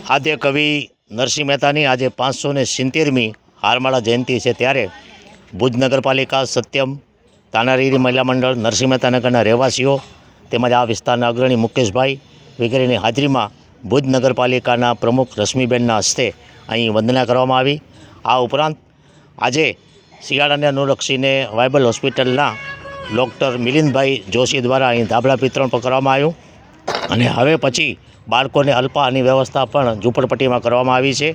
આદ્ય કવિ નરસિંહ મહેતાની આજે 570મી હારમાળા જયંતિ છે, ત્યારે ભુજ નગરપાલિકા, સત્યમ, તાનારીરી મહિલા મંડળ, નરસિંહ મહેતા નગરના રહેવાસીઓ તેમજ આ વિસ્તારના અગ્રણી મુકેશભાઈ વગેરેની હાજરીમાં ભુજ નગરપાલિકાના પ્રમુખ રશ્મિબેનના હસ્તે અહીં વંદના કરવામાં આવી। આ ઉપરાંત આજે શિયાળાને અનુલક્ષીને વાયબલ હોસ્પિટલના ડૉક્ટર મિલિંદભાઈ જોશી દ્વારા અહીં ધાબળા વિતરણ પણ કરવામાં આવ્યું અને હવે પછી બાળકોને અલ્પાહારની વ્યવસ્થા પણ ઝૂંપડપટ્ટીમાં કરવામાં આવી છે।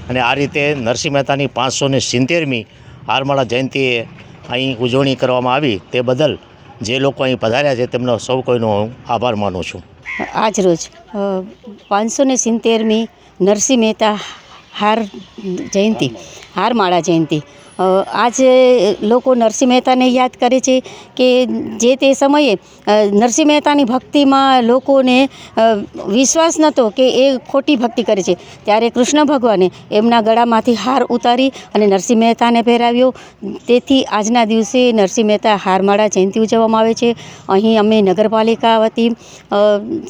અને આ રીતે નરસિંહ મહેતાની 570મી હારમાળા જયંતિએ અહીં ઉજવણી કરવામાં આવી, તે બદલ જે લોકો અહીં પધાર્યા છે તેમનો સૌ કોઈનો હું આભાર માનું છું। આજ રોજ 570મી નરસિંહ મહેતા હારમાળા જયંતિ આજે લોકો નરસિંહ મહેતાને યાદ કરે છે કે જે તે સમયે નરસિંહ મહેતાની ભક્તિમાં લોકોને વિશ્વાસ નહોતો કે એ ખોટી ભક્તિ કરે છે, ત્યારે કૃષ્ણ ભગવાને એમના ગળામાંથી હાર ઉતારી અને નરસિંહ મહેતાને પહેરાવ્યો। તેથી આજના દિવસે નરસિંહ મહેતા હારમાળા જયંતિ ઉજવવામાં આવે છે। અહીં અમે નગરપાલિકા વતી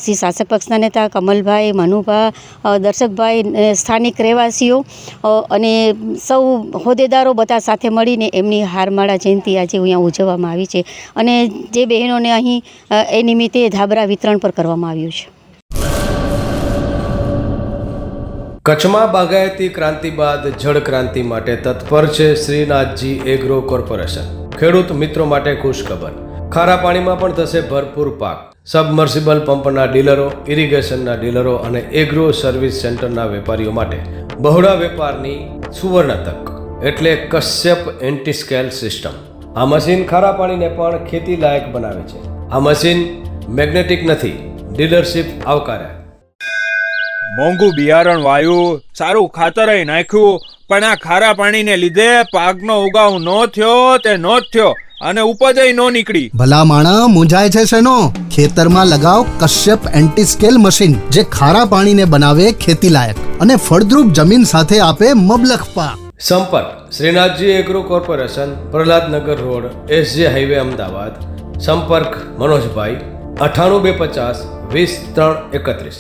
શ્રી શાસક પક્ષના નેતા કમલભાઈ, મનુભા, દર્શકભાઈ, સ્થાનિક રહેવાસીઓ અને સૌ હોદ્દેદારો બધા સાથે મળીને એમની હારમાળા જયંતિ આજે અહીંયા ઉજવવામાં આવી છે અને જે બહેનોને અહીં એ નિમિત્તે ધાબળા વિતરણ પર કરવામાં આવ્યું છે। કચ્છમાં બાગાયતી ક્રાંતિ બાદ જળ ક્રાંતિ માટે તત્પર છે શ્રીનાથજી એગ્રો કોર્પોરેશન। ખેડૂત મિત્રો માટે ખુશખબર, ખારા પાણીમાં પણ થશે ભરપૂર પાક। સબમર્સિબલ પંપના ડીલરો, ઇરિગેશનના ડીલરો અને એગ્રો સર્વિસ સેન્ટરના વેપારીઓ માટે બહોળા વેપારની સુવર્ણ તક એટલે કશ્યપ એન્ટીસ્કેલ સિસ્ટમ। આ મશીન ખારા પાણીને પણ ખેતી લાયક બનાવે છે। આ મશીન મેગ્નેટિક નથી, ડીલરશીપ આવકાર્યા। મોંઘું બિયારણ વાયું, સારું ખાતર નાખ્યું, પણ આ ખારા પાણીને લીધે પાકનો ઉગાવ ન થયો તે નો જ થયો અને ઉપજ નો નીકળી। ભલા માણા મૂંઝાય છે શેનો? ખેતરમાં લગાવ કશ્યપ એન્ટીસ્કેલ મશીન, જે ખારા પાણીને બનાવે ખેતી લાયક અને ફળદ્રુપ જમીન સાથે આપે મબલખ પાક। સંપર્ક Shrinathji agro corporation, Prahlad Nagar road, SJ highway, Ahmedabad. સંપર્ક મનોજભાઈ 98 250 20 3 31।